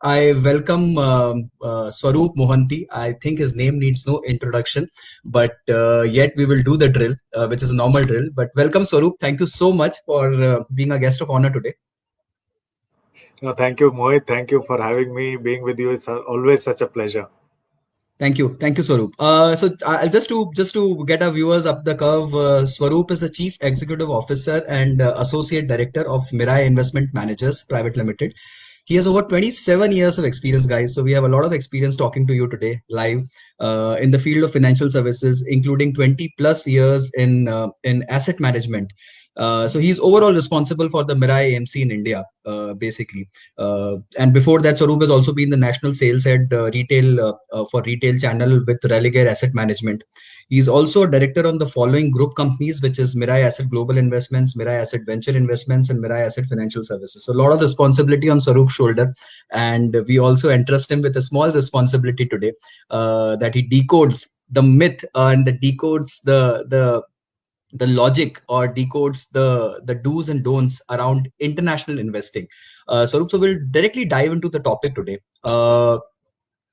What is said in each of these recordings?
I welcome Swaroop Mohanty. I think his name needs no introduction, but yet we will do the drill, which is a normal drill. But welcome, Swaroop. Thank you so much for being a guest of honor today. No, thank you, Mohit. Thank you for having me. Being with you is always such a pleasure. Thank you, Swaroop. So just to get our viewers up the curve, Swaroop is the Chief Executive Officer and Associate Director of Mirai Investment Managers Private Limited. He has over 27 years of experience, guys. So we have a lot of experience talking to you today live in the field of financial services, including 20 plus years in asset management. So he's overall responsible for the Mirai AMC in India, basically. And before that, Swaroop has also been the national sales head for retail channel with Religare Asset Management. He's also a director on the following group companies, which is Mirai Asset Global Investments, Mirai Asset Venture Investments, and Mirai Asset Financial Services. So a lot of responsibility on Swaroop's shoulder, and we also entrust him with a small responsibility today that he decodes the myth and the decodes the logic or decodes the do's and don'ts around international investing. So we'll directly dive into the topic today.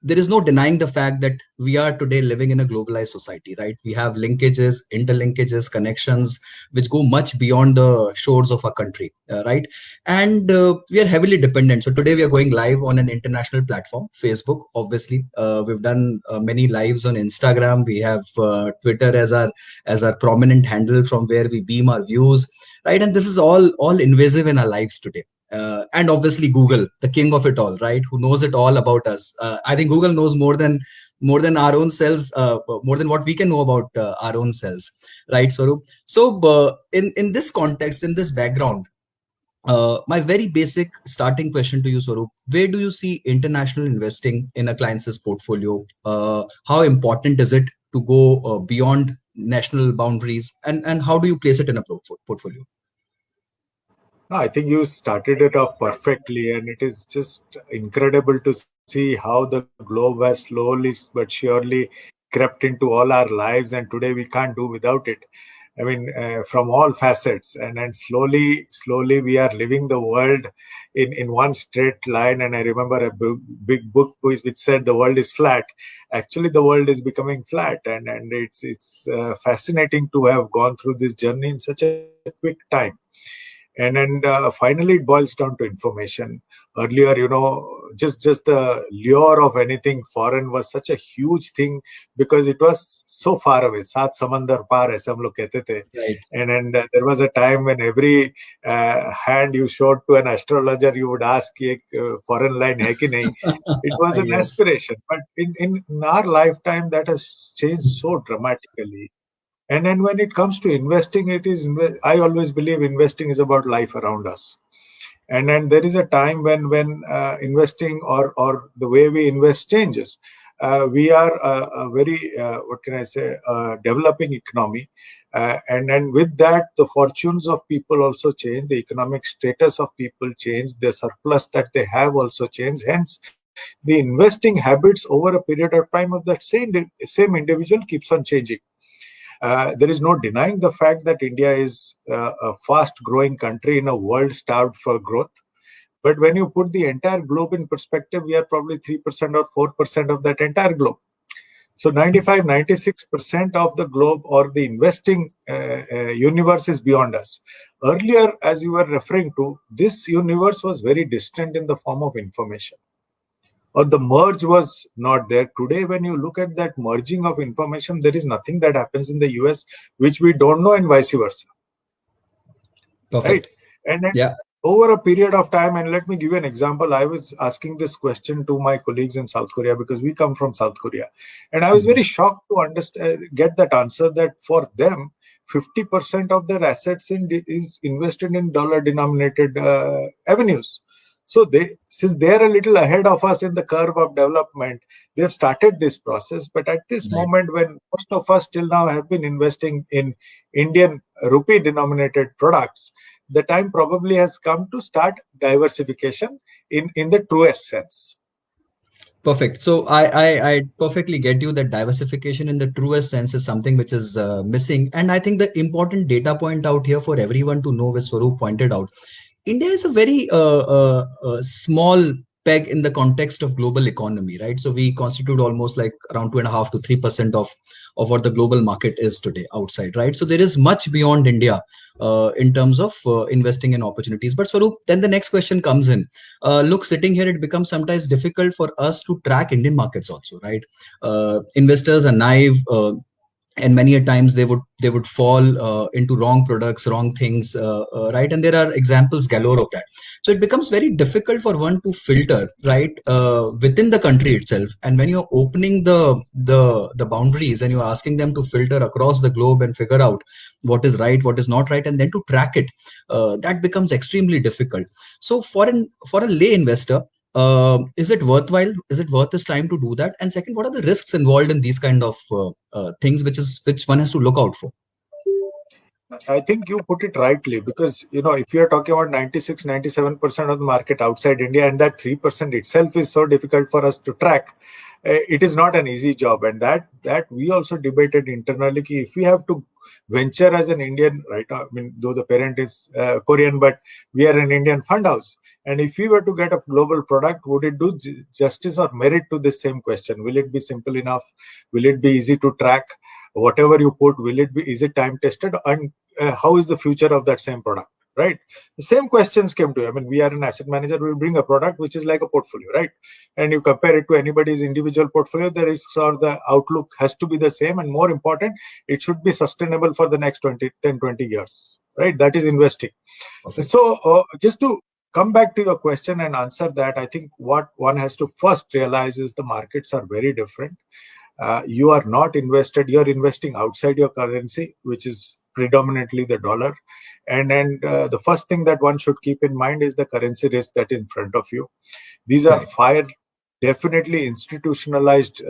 There is no denying the fact that we are today living in a globalized society, right? We have linkages, interlinkages, connections which go much beyond the shores of our country, right? And we are heavily dependent. So today we are going live on an international platform, Facebook. Obviously, we've done many lives on Instagram. We have Twitter as our prominent handle from where we beam our views, right? And this is all invasive in our lives today. And obviously Google, the king of it all, right? Who knows it all about us? I think Google knows more than our own selves, more than what we can know about our own selves, right, Swaroop? So in this context, in this background, my very basic starting question to you, Swaroop: where do you see international investing in a client's portfolio? How important is it to go beyond national boundaries, and how do you place it in a portfolio? No, I think you started it off perfectly, and it is just incredible to see how the globe has slowly but surely crept into all our lives, and today we can't do without it. I mean, from all facets, and slowly we are living the world in one straight line. And I remember a big book which said the world is flat. Actually, the world is becoming flat, and it's fascinating to have gone through this journey in such a quick time. And finally it boils down to information. Earlier, just the lure of anything foreign was such a huge thing because it was so far away. Saat samandar par aise hum log kehte the. Right. And there was a time when every hand you showed to an astrologer, you would ask ki ek foreign line hai ki nahi. It was an Yes. aspiration, but in our lifetime that has changed so dramatically. And then when it comes to investing, I always believe investing is about life around us. And then there is a time when investing or the way we invest changes. We are a very, what can I say, developing economy. And then with that, the fortunes of people also change, the economic status of people change, the surplus that they have also change. Hence, the investing habits over a period of time of that same individual keeps on changing. There is no denying the fact that India is a fast growing country in a world starved for growth. But when you put the entire globe in perspective, we are probably 3% or 4% of that entire globe. So 96% of the globe or the investing universe is beyond us. Earlier, as you were referring to, this universe was very distant in the form of information, or the merge was not there. Today, when you look at that merging of information, there is nothing that happens in the US which we don't know, and vice versa. Perfect. Right? And then Yeah. over a period of time, and let me give you an example. I was asking this question to my colleagues in South Korea because we come from South Korea, and I was very shocked to get that answer that for them, 50% of their assets is invested in dollar-denominated avenues. So since they're a little ahead of us in the curve of development, they've started this process. But at this Right. moment, when most of us till now have been investing in Indian rupee-denominated products, the time probably has come to start diversification in the truest sense. Perfect. So I perfectly get you that diversification in the truest sense is something which is missing. And I think the important data point out here for everyone to know, which Swaroop pointed out, India is a very small peg in the context of global economy, right? So we constitute almost like around 2.5 to 3% of what the global market is today outside, right? So there is much beyond India in terms of investing in opportunities. But Swaroop, then the next question comes in. Look, sitting here, it becomes sometimes difficult for us to track Indian markets also, right? Investors are naive. And many a times they would fall into wrong products, wrong things, right? And there are examples galore of that. So it becomes very difficult for one to filter, right, within the country itself. And when you're opening the boundaries and you're asking them to filter across the globe and figure out what is right, what is not right, and then to track it, that becomes extremely difficult. So for a lay investor, is it worthwhile? Is it worth his time to do that? And second, what are the risks involved in these kind of things, which one has to look out for? I think you put it rightly, because if you're talking about 96-97% of the market outside India, and that 3% itself is so difficult for us to track, it is not an easy job. And that we also debated internally, if we have to venture as an Indian, right? I mean, though the parent is Korean, but we are an Indian fund house. And if we were to get a global product, would it do justice or merit to this same question? Will it be simple enough? Will it be easy to track? Whatever you put, is it time tested? And how is the future of that same product, right? The same questions came to you. I mean, we are an asset manager. We bring a product which is like a portfolio, right? And you compare it to anybody's individual portfolio, the risks or the outlook has to be the same. And more important, it should be sustainable for the next 10, 20 years, right? That is investing. Perfect. So just to come back to your question and answer that, I think what one has to first realize is the markets are very different. You are not invested, you're investing outside your currency, which is predominantly the dollar. And the first thing that one should keep in mind is the currency risk that is in front of you. These are definitely institutionalized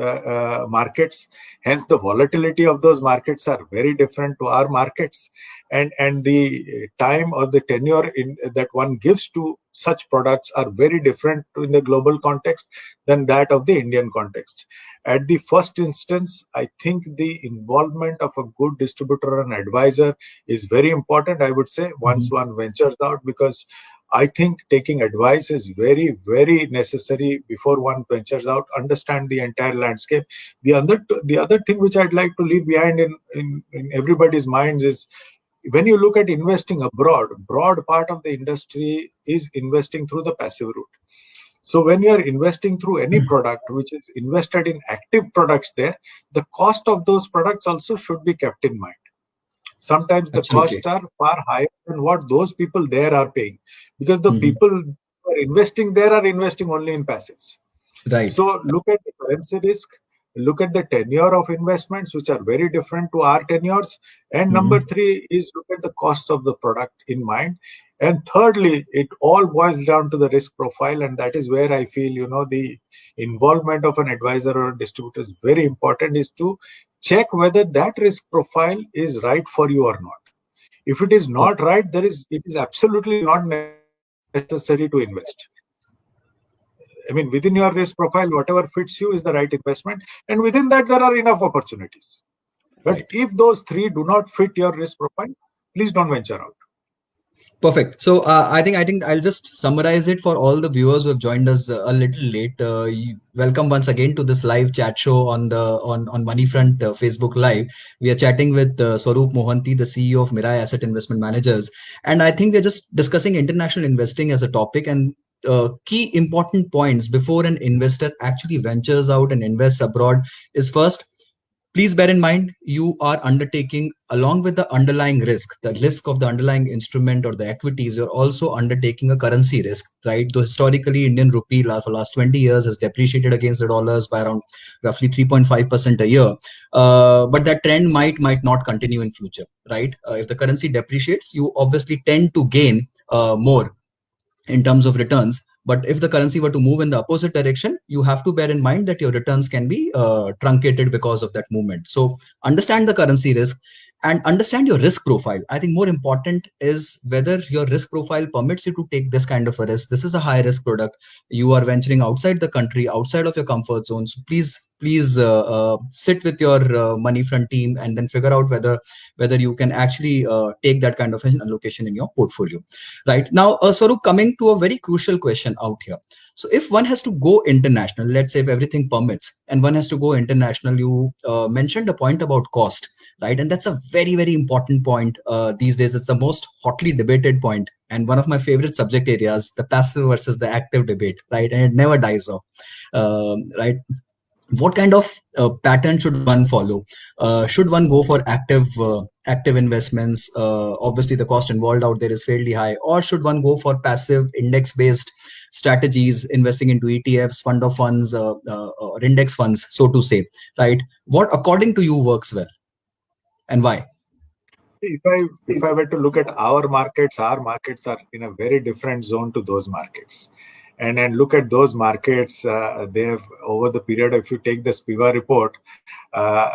markets. Hence, the volatility of those markets are very different to our markets. And the time or the tenure that one gives to such products are very different in the global context than that of the Indian context. At the first instance, I think the involvement of a good distributor and advisor is very important, I would say, once one ventures out, because I think taking advice is very, very necessary before one ventures out. Understand the entire landscape. The other thing which I'd like to leave behind in everybody's minds is, when you look at investing abroad, broad part of the industry is investing through the passive route. So when you are investing through any product which is invested in active products there, the cost of those products also should be kept in mind. Sometimes the costs are far higher than what those people there are paying, because the people who are investing there are investing only in passives. Right. So look at the currency risk, look at the tenure of investments, which are very different to our tenures. And number three is look at the cost of the product in mind. And thirdly, it all boils down to the risk profile. And that is where I feel, the involvement of an advisor or a distributor is very important, is to check whether that risk profile is right for you or not. If it is not right, it is absolutely not necessary to invest. I mean, within your risk profile, whatever fits you is the right investment. And within that, there are enough opportunities. But if those three do not fit your risk profile, please don't venture out. Perfect. So I think I'll just summarize it for all the viewers who have joined us a little late. Welcome once again to this live chat show on Moneyfront Facebook Live. We are chatting with Swaroop Mohanty, the CEO of Mirae Asset Investment Managers, and I think we're just discussing international investing as a topic, and key important points before an investor actually ventures out and invests abroad is, first, please bear in mind, you are undertaking, along with the underlying risk, the risk of the underlying instrument or the equities, you're also undertaking a currency risk, right? Though historically, Indian rupee for last 20 years has depreciated against the dollars by around roughly 3.5% a year. But that trend might not continue in future, right? If the currency depreciates, you obviously tend to gain more in terms of returns. But if the currency were to move in the opposite direction, you have to bear in mind that your returns can be truncated because of that movement. So understand the currency risk and understand your risk profile. I think more important is whether your risk profile permits you to take this kind of a risk. This is a high risk product. You are venturing outside the country, outside of your comfort zone. So please sit with your Moneyfront team and then figure out whether you can actually take that kind of an allocation in your portfolio. Right now, Swaroop, coming to a very crucial question out here. So if one has to go international, let's say if everything permits and one has to go international, you mentioned a point about cost, right? And that's a very, very important point these days. It's the most hotly debated point and one of my favorite subject areas, the passive versus the active debate, right? And it never dies off, right? What kind of pattern should one follow? Should one go for active investments? Obviously, the cost involved out there is fairly high. Or should one go for passive index based strategies, investing into ETFs, fund of funds, or index funds, so to say, right? What according to you works well and why? If I were to look at our markets are in a very different zone to those markets. And then look at those markets, they have over the period, if you take the SPIVA report,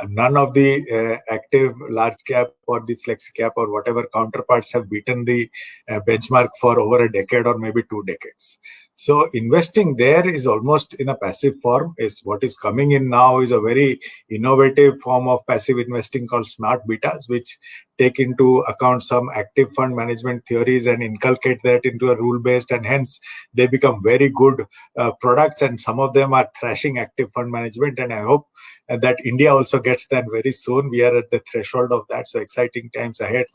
none of the active large cap or the flexi cap or whatever counterparts have beaten the benchmark for over a decade or maybe 2 decades. So investing there is almost in a passive form. Is what is coming in now is a very innovative form of passive investing called smart betas, which take into account some active fund management theories and inculcate that into a rule based, and hence they become very good products, and some of them are thrashing active fund management, and I hope that India also gets that very soon. We are at the threshold of that, so exciting times ahead.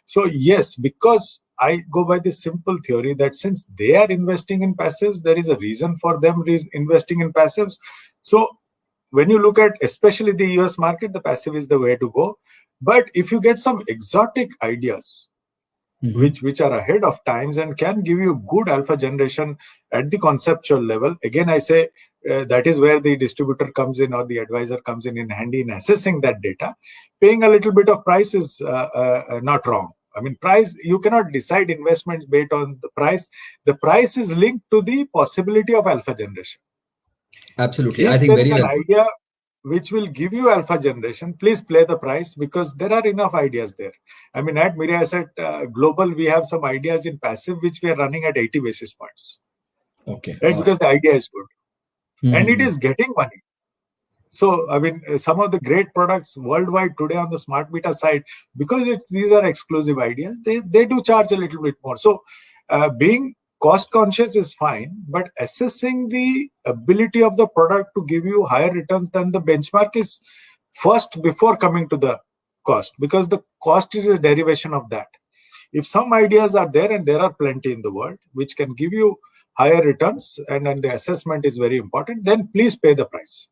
So yes, because I go by this simple theory that since they are investing in passives, there is a reason for them investing in passives. So when you look at especially the US market, the passive is the way to go. But if you get some exotic ideas, which are ahead of times and can give you good alpha generation at the conceptual level, again I say that is where the distributor comes in or the advisor comes in handy in assessing that data. Paying a little bit of price is not wrong. I mean, price, you cannot decide investments based on the price. The price is linked to the possibility of alpha generation. Absolutely. I If think there very is an well. idea which will give you alpha generation, please play the price, because there are enough ideas there. I mean, at Mirae Asset Global, we have some ideas in passive which we are running at 80 basis points. Okay. Right? Wow. Because the idea is good. And it is getting money. So, I mean, some of the great products worldwide today on the smart beta side, because these are exclusive ideas, they do charge a little bit more. So, being cost conscious is fine, but assessing the ability of the product to give you higher returns than the benchmark is first before coming to the cost, because the cost is a derivation of that. If some ideas are there, and there are plenty in the world, which can give you higher returns, and the assessment is very important, then please pay the price.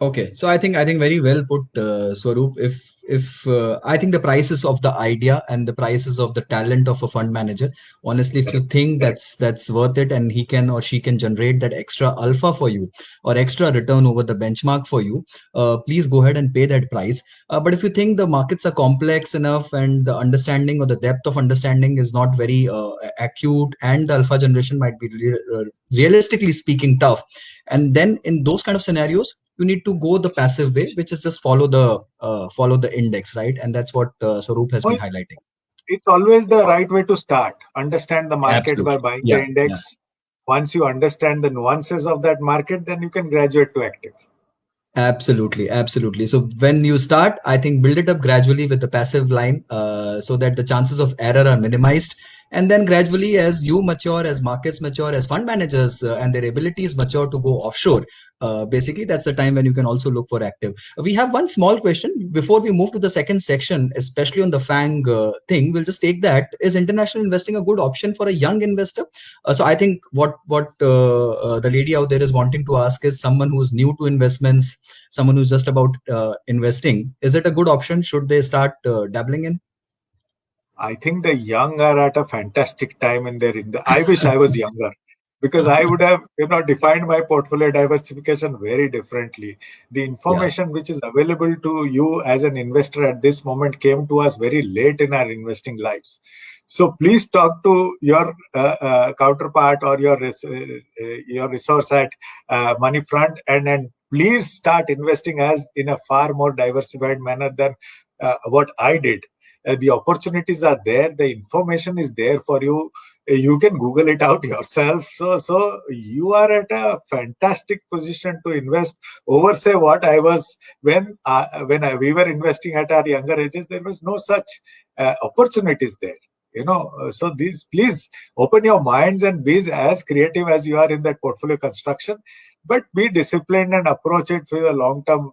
Okay, so I think very well put, Swaroop. If I think the prices of the idea and the prices of the talent of a fund manager, honestly, if you think that's worth it and he can or she can generate that extra alpha for you or extra return over the benchmark for you, please go ahead and pay that price. But if you think the markets are complex enough and the understanding or the depth of understanding is not very acute, and the alpha generation might be realistically speaking tough, and then in those kind of scenarios you need to go the passive way, which is just follow the index, right? And that's what Swaroop has been highlighting. It's always the right way to start. Understand the market by Absolutely. buying Yeah, the index. Once you understand the nuances of that market, then you can graduate to active. Absolutely. So when you start, I think build it up gradually with the passive line, so that the chances of error are minimized. And then gradually, as you mature, as markets mature, as fund managers and their abilities mature to go offshore, basically that's the time when you can also look for active. We have one small question before we move to the second section, especially on the FANG thing. We'll just take that. Is international investing a good option for a young investor? So I think what the lady out there is wanting to ask is someone who's new to investments, someone who's just about investing. Is it a good option? Should they start dabbling in? I think the young are at a fantastic time in their. I wish I was younger, because I would have defined my portfolio diversification very differently. The information which is available to you as an investor at this moment came to us very late in our investing lives. So please talk to your counterpart or your resource at Moneyfront, and please start investing as in a far more diversified manner than what I did. The opportunities are there, the information is there for you. You can Google it out yourself. So you are at a fantastic position to invest over, say, what I was when we were investing at our younger ages. There was no such opportunities there. So these, please open your minds and be as creative as you are in that portfolio construction, but be disciplined and approach it with a long-term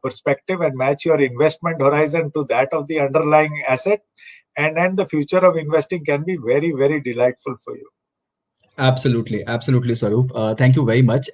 perspective and match your investment horizon to that of the underlying asset. And then the future of investing can be very, very delightful for you. Absolutely, absolutely, Swaroop. Thank you very much.